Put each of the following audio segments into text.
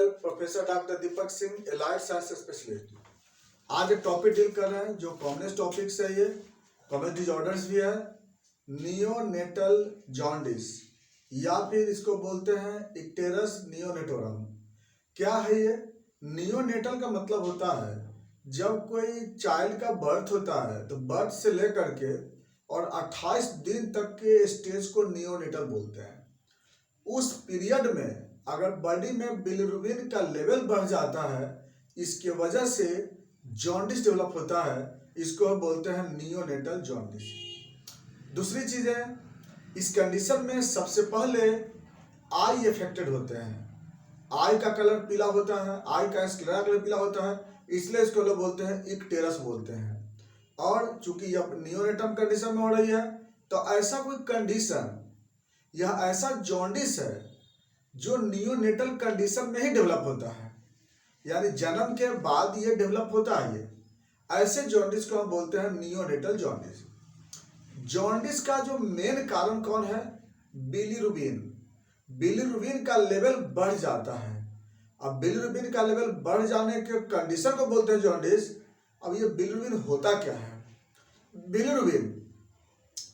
myself, Professor Dr. Deepak Singh, Allied Science Specialist. आज एक topic deal कर रहे हैं जो कॉमनेस्ट टॉपिक्स है, ये कॉमन डिजॉर्डर्स भी है। नियोनेटल जॉन्डिस या फिर इसको बोलते हैं इक्टेरस नियोनेटोरम। क्या है ये? नियोनेटल का मतलब होता है जब कोई चाइल्ड का बर्थ होता है तो बर्थ से लेकर के और 28 दिन तक के स्टेज को नियोनेटल बोलते हैं। उस पीरियड में अगर बॉडी में बिलिरुबिन का लेवल बढ़ जाता है, इसके वजह से जॉन्डिस डेवलप होता है, इसको बोलते हैं नियोनेटल जॉन्डिस। दूसरी चीज है, इस कंडीशन में सबसे पहले आई अफेक्टेड होते हैं। आई का कलर पीला होता है, आई का स्क्लेरा कलर पीला होता है, इसलिए इसको लोग बोलते हैं इक्टेरस बोलते हैं। और चूंकि यह नियोनेटल कंडीशन में हो रही है तो ऐसा कोई कंडीशन, यह ऐसा जॉन्डिस है जो नियोनेटल कंडीशन में ही डेवलप होता है, यानी जन्म के बाद ये डेवलप होता है। ये ऐसे जॉन्डिस को हम बोलते हैं नियोनेटल जॉन्डिस। जॉन्डिस का जो मेन कारण कौन है? बिलिरुबिन। बिलिरुबिन का लेवल बढ़ जाता है। अब बिलिरुबिन का लेवल बढ़ जाने के कंडीशन को बोलते हैं जॉन्डिस। अब ये बिलिरुबिन होता क्या है? बिलिरुबिन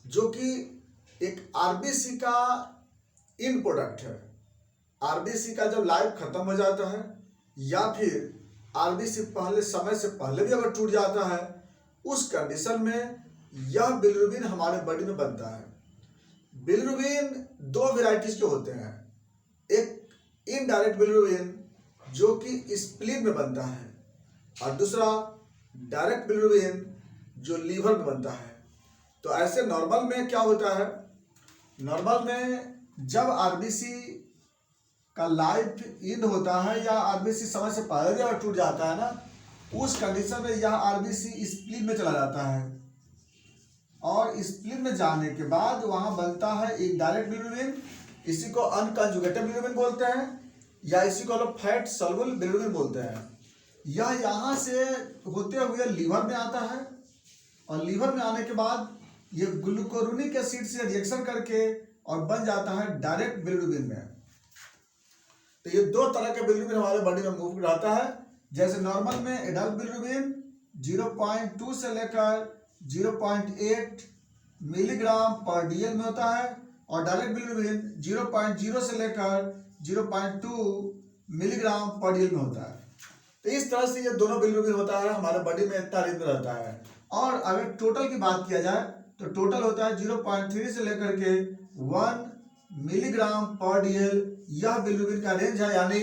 जो कि एक आरबीसी का इन प्रोडक्ट है। आरबीसी का जब लाइफ खत्म हो जाता है या फिर आरबीसी पहले समय से पहले भी अगर टूट जाता है, उस कंडीशन में यह बिलिरुबिन हमारे बॉडी में बनता है। बिलिरुबिन दो वेराइटीज के होते हैं। एक इनडायरेक्ट बिलिरुबिन जो कि स्प्लीन में बनता है, और दूसरा डायरेक्ट बिलिरुबिन जो लीवर में बनता है। तो ऐसे नॉर्मल में क्या होता है? नॉर्मल में जब आरबीसी का लाइफ इन होता है या आरबीसी समय से पहले भी अगर टूट जाता है ना, उस कंडीशन में यह आरबीसी स्प्लीन में चला जाता है, और स्प्लीन में जाने के बाद वहां बनता है एक डायरेक्ट बिलिरुबिन। इसी को अनकंजुगेटेड बिलिरुबिन बोलते हैं, या इसी को लोग फैट सॉल्युबल बिलिरुबिन बोलते हैं। यह यहाँ से होते हुए लीवर में आता है, और लीवर में आने के बाद ये ग्लूकोरुनिक एसिड से रिएक्शन करके और बन जाता है डायरेक्ट बिलिरुबिन में। तो ये दो तरह के बिलिरुबिन हमारे बॉडी में मूव रहता है। जैसे नॉर्मल में एडल्ट बिलिरुबिन 0.2 से लेकर 0.8 मिलीग्राम पर डीएल में होता है, और डायरेक्ट बिलिरुबिन 0.0 से लेकर 0.2 मिलीग्राम पर डीएल में होता है। तो इस तरह से ये दोनों बिलिरुबिन होता है हमारे बॉडी में, इतना रेंज रहता है। और अगर टोटल की बात किया जाए तो टोटल होता है 0.3 से लेकर के 1 मिलीग्राम पर डीएल। यह बिलिरुबिन का रेंज है, यानी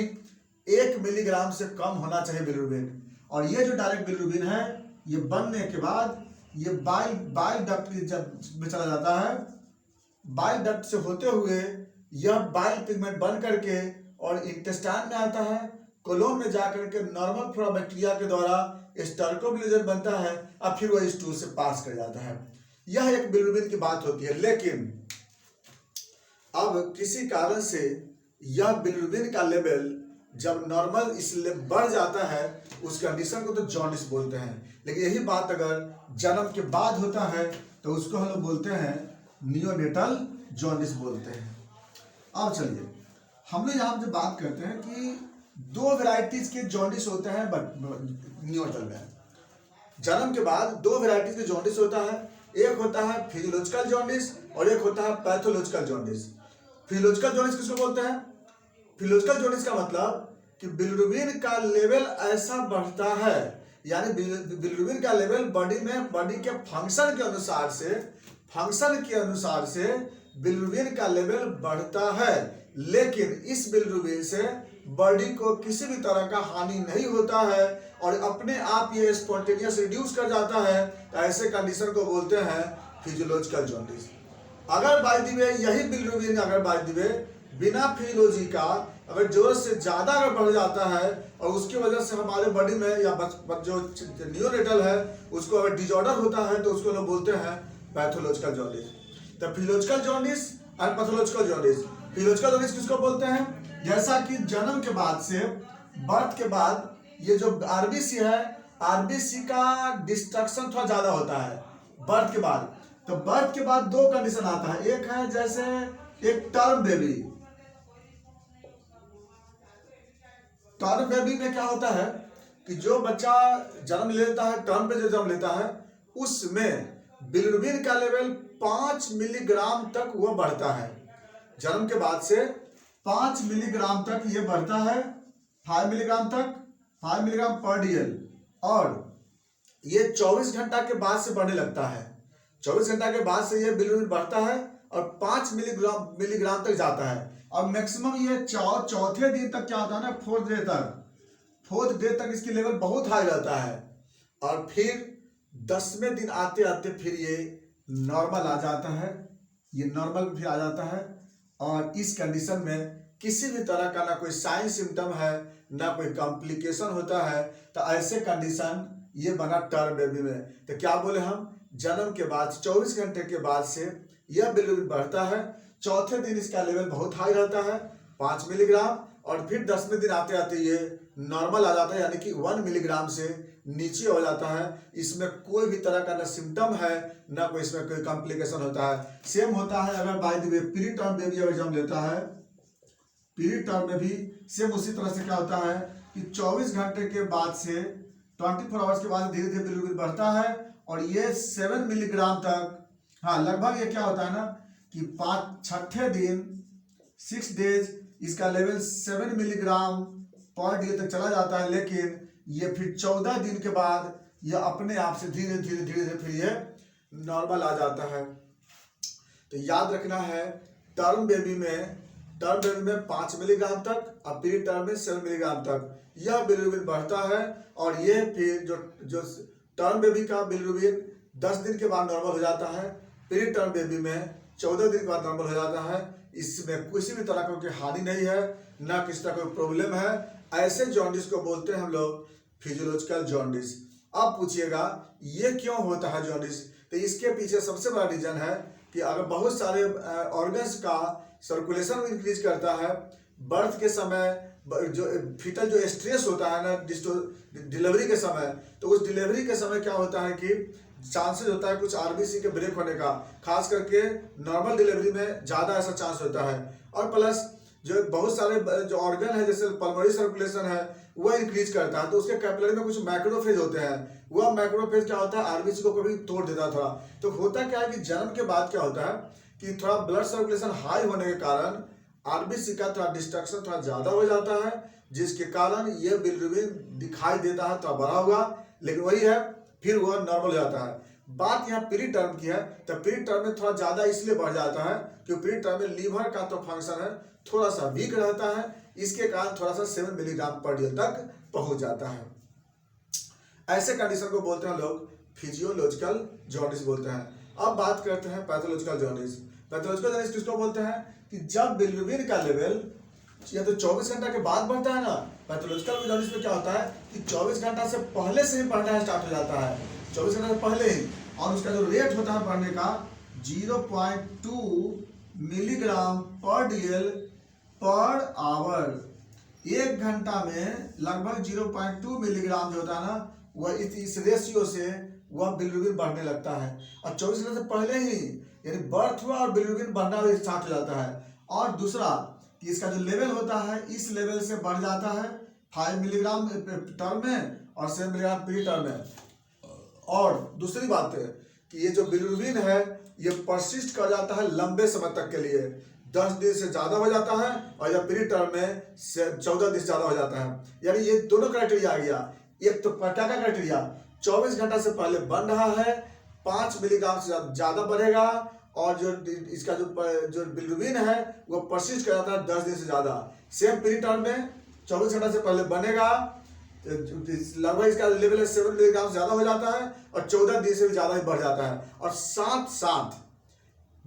1 मिलीग्राम से कम होना चाहिए बिलिरुबिन। और ये जो डायरेक्ट बिलिरुबिन है, ये बनने के बाद ये बाइल डक्ट में चला जाता है। बाइल डक्ट से होते हुए यह बाइल पिगमेंट बन करके और इंटेस्टाइन में आता है, कोलोन में जाकर के नॉर्मल फ्लोरा बैक्टीरिया के द्वारा स्टार्कोबिलिजन बनता है, और फिर वह स्टूल से पास कर जाता है। यह एक बिलिरुबिन की बात होती है। लेकिन अब किसी कारण से यह बिलिरुबिन का लेवल जब नॉर्मल इसलिए बढ़ जाता है, उस कंडीशन को तो जॉन्डिस बोलते हैं। लेकिन यही बात अगर जन्म के बाद होता है तो उसको हम लोग बोलते हैं नियोनेटल जॉन्डिस बोलते हैं। अब चलिए हम लोग यहाँ जो बात करते हैं कि दो वेराइटीज के जॉन्डिस होते हैं नियोनेटल में। जन्म के बाद दो वेराइटीज के जॉन्डिस होता है। एक होता है फिजियोलॉजिकल जॉन्डिस और एक होता है पैथोलॉजिकल जॉन्डिस। फिजियोलॉजिकल जॉन्डिस किसको बोलते हैं? फिजियोलॉजिकल जॉन्डिस का मतलब कि बिलिरुबिन का लेवल ऐसा बढ़ता है, यानी बिलिरुबिन का लेवल बॉडी में बॉडी के फंक्शन के अनुसार से बिलिरुबिन का लेवल बढ़ता है। लेकिन इस बिलिरुबिन से बॉडी को किसी भी तरह का हानि नहीं होता है और अपने आप ये स्पॉन्टेनियस रिड्यूस कर जाता है। तो ऐसे कंडीशन को बोलते हैं फिजियोलॉजिकल जॉन्डिस। अगर बाय द वे यही बिलिरुबिन अगर बाय द वे बिना फिजियोलॉजी का अगर जरूरत से ज्यादा अगर बढ़ जाता है और उसकी वजह से हमारे बॉडी में या जो नियोनेटल है उसको अगर डिजॉर्डर होता है, तो उसको लोग बोलते हैं पैथोलॉजिकल जॉन्डिस। तो फिजियोलॉजिकल जॉन्डिस और पैथोलॉजिकल जॉन्डिस। फिजियोलॉजिकल जॉन्डिस किसको बोलते हैं? जैसा कि जन्म के बाद से बर्थ के बाद ये जो आरबीसी है, आरबीसी का डिस्ट्रक्शन थोड़ा ज्यादा होता है बर्थ के बाद। तो बर्थ के बाद दो कंडीशन आता है। एक है जैसे एक टर्म बेबी, टर्म बेबी में क्या होता है कि जो बच्चा जन्म लेता है, टर्म पे जो जन्म लेता है, उसमें बिलिरुबिन का लेवल 5 मिलीग्राम तक वो बढ़ता है। जन्म के बाद से 5 मिलीग्राम तक ये बढ़ता है, 5 मिलीग्राम तक, 5 मिलीग्राम पर DL, और ये 24 घंटा के बाद से बढ़ने लगता है। 24 घंटा के बाद से ये बिलिरुबिन बढ़ता है और 5 मिलीग्राम तक जाता है। और मैक्सिमम ये चौथे दिन तक क्या होता है ना, फोर्थ डे तक इसकी लेवल बहुत हाई रहता है। और फिर 10वें दिन आते आते फिर ये नॉर्मल आ जाता है, ये नॉर्मल फिर आ जाता है। और इस कंडीशन में किसी भी तरह का ना कोई साइन सिम्टम है, ना कोई कॉम्प्लिकेशन होता है। तो ऐसे कंडीशन ये बना टर्म बेबी में। तो क्या बोले हम, जन्म के बाद 24 घंटे के बाद से यह बिलिरुबिन बढ़ता है। चौथे दिन इसका लेवल बहुत हाई रहता है, 5 मिलीग्राम, और फिर 10वें दिन आते आते ये नॉर्मल आ जाता है, यानी कि 1 मिलीग्राम से नीचे हो जाता है। इसमें कोई भी तरह का ना सिम्टम है, ना कोई इसमें कोई कॉम्प्लिकेशन होता है। सेम होता है अगर by the way pre term baby अगर जन्म लेता है, प्री टर्म में भी सेम उसी तरह से क्या होता है कि 24 घंटे के बाद से 24 आवर्स के बाद धीरे धीरे बिलिरुबिन बढ़ता है और ये 7 मिलीग्राम तक, हाँ लगभग ये क्या होता है ना कि 6ठे दिन 6 डेज इसका लेवल 7 मिलीग्राम पर DL तक चला जाता है। लेकिन ये फिर 14 दिन के बाद ये अपने आप से धीरे धीरे फिर ये नॉर्मल आ जाता है। तो याद रखना है, टर्म बेबी में 5 मिलीग्राम तक और प्री टर्म में 7 मिलीग्राम तक यह बिलिरुबिन बढ़ता है। और ये फिर जो टर्म बेबी का बिलिरुबिन 10 दिन के बाद नॉर्मल हो जाता है, प्री टर्म बेबी में 14 दिन के बाद नॉर्मल हो जाता है। इसमें किसी भी तरह का कोई हानि नहीं है, ना किसी तरह कोई प्रॉब्लम है। ऐसे जॉन्डिस को बोलते हैं हम लोग फिजियोलॉजिकल जॉन्डिस। अब पूछिएगा ये क्यों होता है जॉन्डिस, तो इसके पीछे सबसे बड़ा रीजन है कि अगर बहुत सारे ऑर्गन्स का सर्कुलेशन इंक्रीज करता है, बर्थ के समय जो फीटल जो स्ट्रेस होता है ना डिलीवरी के समय, तो उस डिलीवरी के समय क्या होता है कि चांसेस होता है कुछ RBC के ब्रेक होने का, खास करके नॉर्मल डिलीवरी में ज़्यादा ऐसा चांस होता है। और प्लस जो बहुत सारे जो ऑर्गन है जैसे पल्मोनरी सर्कुलेशन है वह इंक्रीज करता है, तो उसके कैपिलरी में कुछ मैक्रोफेज होते हैं। वह मैक्रोफेज क्या होता है RBC को कभी तोड़ देता है थोड़ा। तो होता क्या है कि जन्म के बाद क्या होता है कि थोड़ा ब्लड सर्कुलेशन हाई होने के कारण RBC का थोड़ा डिस्ट्रक्शन थोड़ा ज़्यादा हो जाता है, जिसके कारण ये बिलिरुबिन दिखाई देता है थोड़ा बड़ा हुआ, लेकिन वही है फिर वह नॉर्मल हो जाता है। बात यहाँ प्री टर्म की है, तो प्री टर्म में थोड़ा ज़्यादा इसलिए बढ़ जाता है क्योंकि प्री टर्म में लीवर का तो फंक्शन है थोड़ा सा वीक रहता है, इसके कारण थोड़ा सा 7 मिलीग्राम पर DL तक पहुंच जाता है। ऐसे कंडीशन को बोलते हैं लोग फिजियोलॉजिकल जॉन्डिस बोलते हैं। अब बात करते हैं पैथोलॉजिकल जॉन्डिस। पैथोलॉजिकल जॉन्डिस किसको बोलते हैं कि जब बिलिरुबिन का लेवल या तो 24 घंटा के बाद बढ़ता है ना, पैथोलॉजिकल जॉन्डिस में क्या होता है कि 24 घंटा से पहले से ही बढ़ना स्टार्ट हो जाता है, 24 घंटा से पहले ही। और उसका जो रेट होता है बढ़ने का 0.2 मिलीग्राम पर DL पर आवर। 1 घंटा में लगभग 0.2 मिलीग्राम जो होता है ना, वह इस रेशियो से वह बिलिरुबिन बढ़ने लगता है। और 24 घंटे से पहले ही यानी बर्थ हुआ और बिलिरुबिन बढ़ना स्टार्ट हो जाता है। और दूसरा कि इसका जो लेवल होता है इस लेवल से बढ़ जाता है 5 मिलीग्राम टर्म में और 7 मिलीग्राम प्री टर्म में। और दूसरी बात है कि ये जो बिलिरुबिन है ये परसिस्ट कर जाता है लंबे समय तक के लिए, 10 दिन से ज़्यादा हो जाता है, और या प्री टर्म में 14 दिन से ज़्यादा हो जाता है। यानी ये दोनों क्राइटेरिया आ गया। एक तो क्या क्या क्राइटेरिया, 24 घंटा से पहले बन रहा है, 5 मिलीग्राम से ज़्यादा बढ़ेगा, और जो इसका जो बिलिरुबिन है वो परसिस्ट कर जाता है 10 दिन से ज़्यादा। सेम प्री टर्म में 24 घंटा से पहले बनेगा, लगभग इसका लेवल 7 मिलीग्राम से ज़्यादा हो जाता है और 14 दिन से भी ज़्यादा ही बढ़ जाता है। और साथ साथ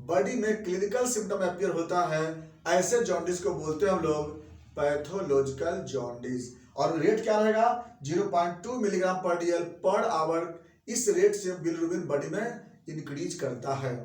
बॉडी में क्लिनिकल सिम्टम अपीयर होता है। ऐसे जॉन्डिस को बोलते हैं हम लोग पैथोलॉजिकल जॉन्डिस। और रेट क्या रहेगा 0.2 मिलीग्राम पर DL पर आवर। इस रेट से बिलिरुबिन बॉडी में इंक्रीज करता है।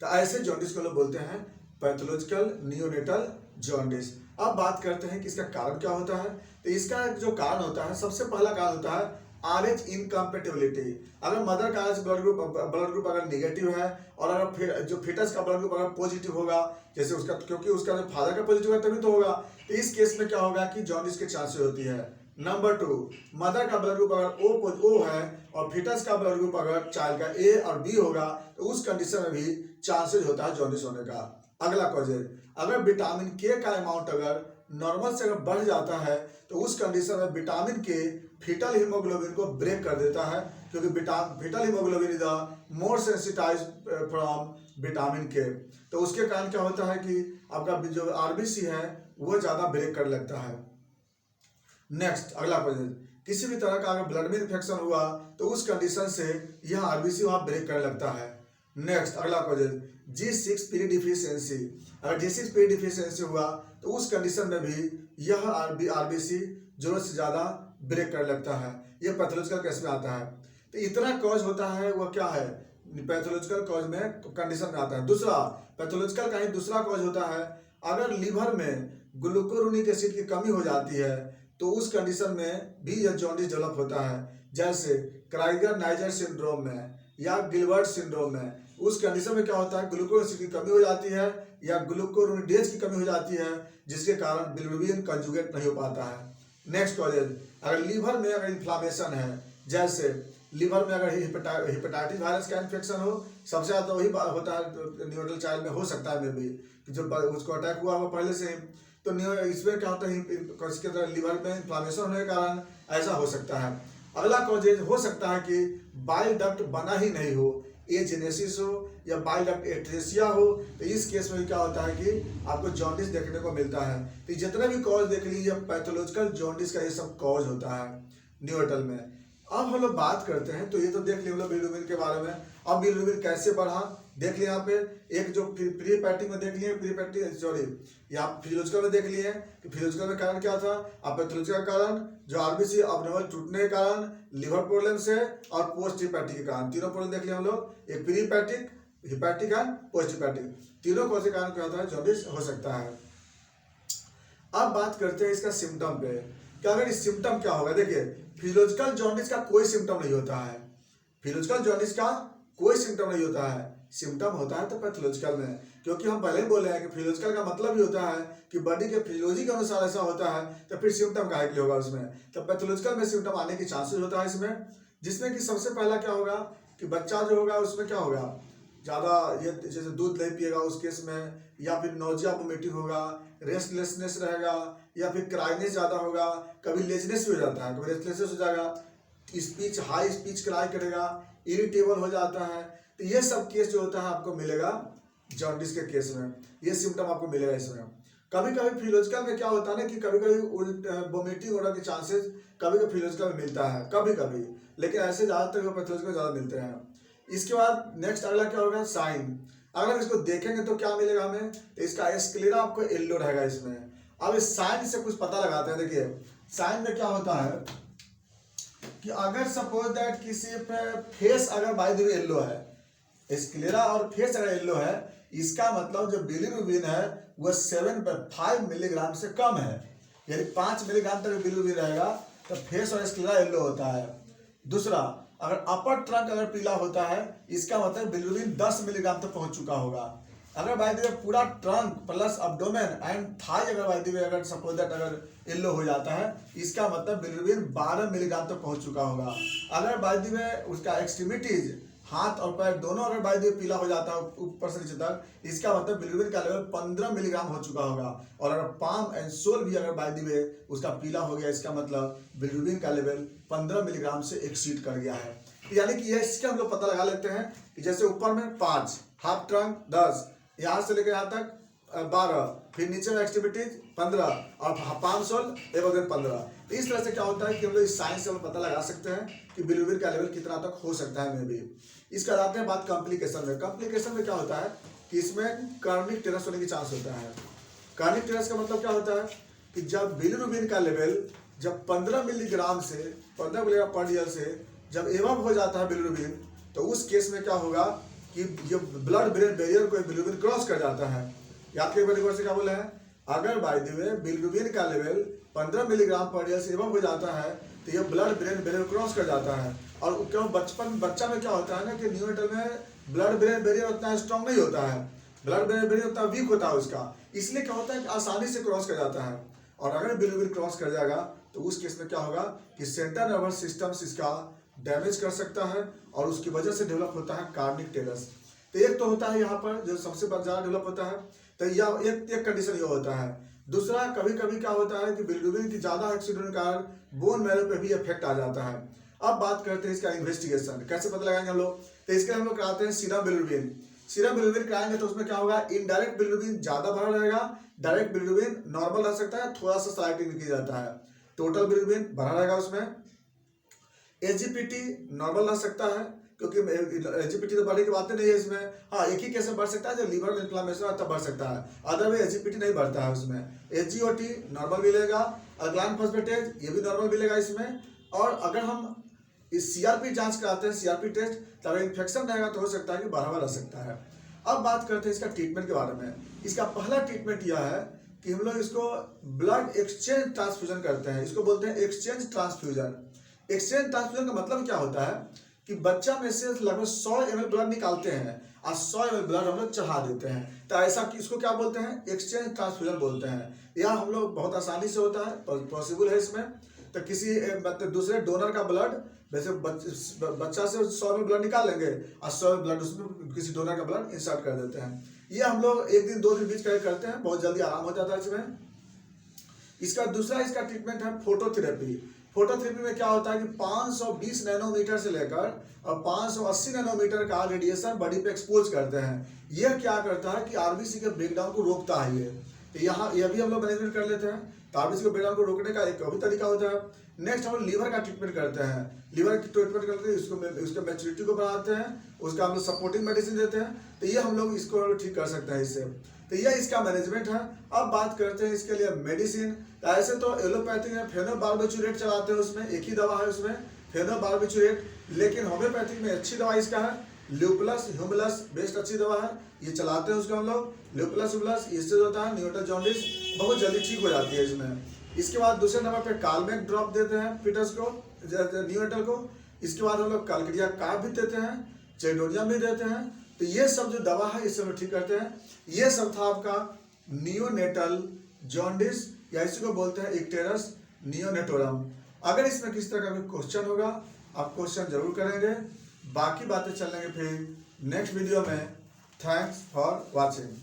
तो ऐसे जॉन्डिस को लोग बोलते हैं पैथोलॉजिकल नियोनेटल जॉन्डिस। अब बात करते हैं कि इसका कारण क्या होता है। तो इसका जो कारण होता है, सबसे पहला कारण होता है RH इनकम्पेटिबिलिटी। अगर मदर का RH ब्लड ग्रुप अगर निगेटिव है और अगर जो फिटस का ब्लड ग्रुप अगर पॉजिटिव होगा, जैसे उसका, क्योंकि उसका जो फादर का पॉजिटिव है तभी तो होगा, तो इस केस में क्या होगा कि जॉन्डिस के चांसेस होती है। नंबर 2, मदर का ब्लड ग्रुप अगर O है और फिटस का ब्लड ग्रुप अगर चाइल्ड का A और B होगा, तो उस कंडीशन में भी चांसेस होता है जॉन्डिस होने का। अगला कॉजेज, अगर विटामिन के का अमाउंट अगर नॉर्मल से अगर बढ़ जाता है, तो उस कंडीशन में विटामिन के फीटल हीमोग्लोबिन को ब्रेक कर देता है, क्योंकि foetal haemoglobin is the more sensitise from vitamin K. तो उसके कारण क्या होता है कि आपका जो आरबीसी है वो ज़्यादा ब्रेक कर लगता है। नेक्स्ट अगला क्वेश्चन, किसी भी तरह का अगर ब्लड में इन्फेक्शन हुआ तो उस कंडीशन से यह आरबीसी वहाँ ब्रेक करने लगता है। नेक्स्ट अगला क्वेश्चन, G6PD डिफिशियंसी, अगर G6PD डिफिशियंसी हुआ तो उस कंडीशन में भी यह आरबीसी जरूरत से ज़्यादा ब्रेक कर लगता है। ये पैथोलॉजिकल केस में आता है। तो इतना कॉज होता है, वो क्या है, पैथोलॉजिकल कॉज में कंडीशन में आता है। दूसरा पैथोलॉजिकल का ही दूसरा कॉज होता है, अगर लीवर में ग्लूकोरोनिक एसिड की कमी हो जाती है तो उस कंडीशन में भी यह जॉन्डिस डेवलप होता है। जैसे क्राइगर नाइजर सिंड्रोम में या गिलबर्ट सिंड्रोम में, उस कंडीशन में क्या होता है, ग्लूकोज एसिड की कमी हो जाती है या ग्लूकोरोनिडेज की कमी हो जाती है, जिसके कारण बिलिरुबिन कंजुगेट नहीं हो पाता है। नेक्स्ट कॉजेज, अगर लीवर में अगर इन्फ्लामेशन है, जैसे लीवर में अगर हेपेटाइटिस वायरस का इन्फेक्शन हो, सबसे ज़्यादा वही होता है न्यूनेटल चाइल्ड में, हो सकता है में भी जो उसको अटैक हुआ हो पहले से ही, तो इसमें क्या होता है, इसके तरह लीवर में इन्फ्लामेशन होने के कारण ऐसा हो सकता है। अगला कॉजेज हो सकता है कि बाइल डक्ट बना ही नहीं हो, एजेनेसिस हो या बाइल डक्ट एट्रेसिया हो, तो इस केस में क्या होता है कि आपको जॉन्डिस देखने को मिलता है। तो जितने भी कॉज देख लीजिए, पैथोलॉजिकल जॉन्डिस का ये सब कॉज होता है न्यूनेटल में। अब हम लोग बात करते हैं, तो ये तो देख लिया हम लोग बिलिरुबिन के बारे में। अब बिलिरुबिन कैसे बढ़ा देख लिया, यहाँ पे एक जो प्री पैटिक में देख लिए, यहाँ फिजियोलॉजिकल में देख लिए कि फिजियोलॉजिकल में कारण क्या था, अब पैथोलॉजिकल का कारण जो आरबीसी अबनॉर्मल टूटने के कारण, लिवर प्रॉब्लम से और पोस्ट हिपैटिक के कारण, तीनों प्रॉब्लम देख लिया हम लोग, एक prehepatic, hepatic and post hepatic, तीनों कौन से कारण क्या होता है, जॉन्डिस हो सकता है। अब बात करते हैं इसका सिम्टम पे, कि अगर इस सिम्टम क्या होगा। देखिए फिजियोलॉजिकल जॉन्डिस का कोई सिम्टम नहीं होता है, फिजियोलॉजिकल जॉन्डिस का कोई सिम्टम नहीं होता है, सिम्टम होता है तो पैथोलॉजिकल में, क्योंकि हम पहले ही बोले हैं कि फिजियोलॉजिकल का मतलब ही होता है कि बॉडी के फिजियोलॉजी के अनुसार ऐसा होता है, तो फिर सिम्टम काहे के लिए होगा उसमें। तो पैथोलॉजिकल में सिम्टम आने की चांसेस होता है इसमें, जिसमें कि सबसे पहला क्या होगा कि बच्चा जो होगा उसमें क्या होगा, ज़्यादा ये जैसे दूध नहीं पिएगा उस केस में, या फिर नोजिया वोमिटिंग होगा, रेस्टलेसनेस रहेगा, या फिर क्राइनेस ज़्यादा होगा, कभी लेजनेस भी हो जाता है, कभी रेस्टलेसनेस हो जाएगा, स्पीच हाई स्पीच क्राई करेगा, इरिटेबल हो जाता है। तो ये सब केस जो होता है आपको मिलेगा जॉन्डिस के केस में, ये सिम्टम आपको मिलेगा इसमें। कभी कभी फिजियोलॉजिकल में क्या होता है ना कि कभी कभी वोमिटिंग होने के चांसेस कभी कभी फिजियोलॉजिकल में मिलता है, कभी कभी, लेकिन ऐसे ज़्यादातर पैथोलॉजिकल ज़्यादा मिलते हैं। इसके बाद नेक्स्ट अगला क्या होगा, साइन। अगर हम इसको देखेंगे तो क्या मिलेगा हमें, इसका स्क्लेरा आपको येलो रहेगा इसमें। अब इस साइन से कुछ पता लगाते हैं। देखिए साइन में क्या होता है कि अगर सपोज दैट किसी पे फेस अगर बाय द वे येलो है, स्क्लेरा और फेस अगर येलो है, इसका मतलब जो बिलिरुबिन है वह 7.5 मिलीग्राम से कम है, यानी 5 मिलीग्राम तक बिलिरुबिन रहेगा तो फेस और स्क्लेरा येलो होता है। दूसरा, अगर अपर ट्रंक अगर पीला होता है, इसका मतलब बिलिरुबिन 10 मिलीग्राम तक पहुंच चुका होगा। अगर बाय द वे पूरा trunk plus abdomen and thigh अगर बाय द वे अगर सपोज दैट अगर येलो हो जाता है, इसका मतलब बिलिरुबिन 12 मिलीग्राम तक पहुंच चुका होगा। अगर बाय द वे उसका एक्सट्रीमिटीज हाथ और पैर दोनों अगर बाय द वे पीला हो जाता है ऊपर से नीचे तक, इसका मतलब बिलिरुबिन का लेवल 15 मिलीग्राम हो चुका होगा। और अगर पाम एंड सोल भी अगर बाय द वे उसका पीला हो गया, इसका मतलब बिलिरुबिन का लेवल 15 मिलीग्राम से एक्सीड कर गया है। यानी कि इसके हम लोग पता लगा लेते हैं कि जैसे ऊपर में 5, हाफ ट्रंक 10, यहाँ से लेकर यहाँ तक 12, फिर नीचे में एक्सट्रीमिटीज 15 और पाम सोल एवं 15। तो इस तरह से क्या होता है कि हम लोग इस साइंस से हम पता लगा सकते हैं कि बिलिरुबिन का लेवल कितना तक हो सकता है में भी। इसका आते हैं बात कॉम्प्लिकेशन में। कॉम्प्लिकेशन में क्या होता है कि इसमें कार्निक टेरस होने की चांस होता है। कार्निक टेरस का मतलब क्या होता है कि जब बिलिरुबिन का लेवल जब 15 मिलीग्राम से 15 मिलीग्राम पर डीएल से जब एवं हो जाता है बिलिरुबिन, तो उस केस में क्या होगा कि जो ब्लड ब्रेन बैरियर को बिलिरुबिन क्रॉस कर जाता है। याद करिए बार से क्या बोला है, अगर बाय द वे बिलिरुबिन का लेवल 15 मिलीग्राम पर डीएल से एवं हो जाता है, तो ये ब्लड ब्रेन बैरियर क्रॉस कर जाता है। और क्यों बच्चा में क्या होता है ना कि न्यूनेटल में ब्लड ब्रेन बैरियर उतना स्ट्रांग नहीं होता है, ब्लड ब्रेन बैरियर उतना वीक होता है उसका, इसलिए क्या होता है कि आसानी से क्रॉस कर जाता है। और अगर बिल्कुल क्रॉस कर जाएगा तो उस केस में क्या होगा कि सेंट्रल नर्वस सिस्टम्स इसका डैमेज कर सकता है और उसकी वजह से डेवलप होता है कार्डिक टेरस। तो एक तो होता है यहाँ पर जो सबसे ज़्यादा डेवलप होता है, तो यह एक कंडीशन ये होता है। दूसरा कभी कभी क्या होता है कि बिल्डुबिन की ज़्यादा एक्सीडेंट के कारण बोन मैरो पे भी इफेक्ट आ जाता है। अब बात करते हैं इसका इन्वेस्टिगेशन कैसे पता लगाएंगे हम लोग। तो इसके लिए हम लोग कराते हैं सीरम बिल्डुबिन। सीरम बिल्डुबिन कराएंगे तो उसमें क्या होगा, इनडायरेक्ट बिल्डुबिन ज़्यादा भरा रहेगा, डायरेक्ट बिल्डुबिन नॉर्मल रह सकता है, थोड़ा सा स्लाइटिंग किया जाता है। टोटल बिल्डुबिन भरा रहेगा उसमें। एजीपीटी नॉर्मल रह सकता है क्योंकि एजीपीटी तो बढ़ने की बात नहीं है इसमें। हाँ, एक ही केस में बढ़ सकता है जब लीवर में इन्फ्लामेशन है तब बढ़ सकता है, अदरवाइज एजीपीटी नहीं बढ़ता है उसमें। एसजीओटी नॉर्मल मिलेगा, अल्कलाइन फॉस्फेटेज ये भी नॉर्मल मिलेगा इसमें। और अगर हम इस सीआरपी जांच कराते हैं, सीआरपी टेस्ट, तब इन्फेक्शन रहेगा तो हो सकता है कि बढ़ावा रह सकता है। अब बात करते हैं इसका ट्रीटमेंट के बारे में। इसका पहला ट्रीटमेंट यह है कि हम लोग इसको ब्लड एक्सचेंज ट्रांसफ्यूजन करते हैं, इसको बोलते हैं एक्सचेंज ट्रांसफ्यूजन। एक्सचेंज ट्रांसफ्यूजन का मतलब क्या होता है कि बच्चा में से लगभग 100 ml ब्लड निकालते हैं और 100 ml ब्लड हम लोग चढ़ा देते हैं। तो ऐसा कि इसको क्या बोलते हैं, एक्सचेंज ट्रांसफ्यूजन बोलते हैं। यह हम लोग बहुत आसानी से होता है, पॉसिबल है इसमें। तो किसी दूसरे डोनर का ब्लड, वैसे बच्चा से 100 ml ब्लड निकाल लेंगे और 100 ब्लड उसमें किसी डोनर का ब्लड इंसर्ट कर देते हैं। ये हम लोग 1 दिन 2 दिन बीच करते हैं, बहुत जल्दी आराम हो जाता है इसमें। इसका दूसरा इसका ट्रीटमेंट है फोटोथेरेपी। फोटोथेरेपी में क्या होता है कि 520 नैनोमीटर से लेकर और 580 नैनोमीटर का रेडिएशन बॉडी पे एक्सपोज करते हैं। यह क्या करता है कि आरबीसी के ब्रेकडाउन को रोकता है। ये यह भी हम लोग मैनेजमेंट कर लेते हैं। तो आरबीसी के ब्रेकडाउन को रोकने का एक और भी तरीका होता है। नेक्स्ट हम लीवर का ट्रीटमेंट करते हैं। लीवर की ट्रीटमेंट करते हैं, उसके मैच्योरिटी को बढ़ाते हैं, उसका हम लोग सपोर्टिंग मेडिसिन देते हैं। तो ये हम लोग इसको ठीक कर सकते हैं इससे। तो यह इसका मैनेजमेंट है। अब बात करते हैं इसके लिए मेडिसिन। ऐसे तो एलोपैथी में फेनोबार्बिचुरेट चलाते हैं, उसमें एक ही दवा है उसमें फेनोबार्बिचुरेट। लेकिन होम्योपैथिक में अच्छी दवा इसका है ल्यूपुलस ह्यूमुलस, बेस्ट अच्छी दवा है, ये चलाते हैं उसको हम लोग। ल्यूपुलस ह्यूमुलस इससे होता है न्यूनेटल जॉन्डिस बहुत जल्दी ठीक हो जाती है इसमें। इसके बाद दूसरे नंबर पे कालमेक ड्रॉप देते हैं फिटस को, न्यूनेटल को। इसके बाद हम लोग कालक्रिया कार्ब भी देते हैं, चेडोनियम भी देते हैं। तो ये सब जो दवा है इससे हम ठीक करते हैं। ये सब था आपका नियोनेटल जॉन्डिस या इसी को बोलते हैं इक्टेरस नियोनेटोरम। अगर इसमें किस तरह का कोई क्वेश्चन होगा आप क्वेश्चन जरूर करेंगे, बाकी बातें चलेंगे फिर नेक्स्ट वीडियो में। Thanks for watching.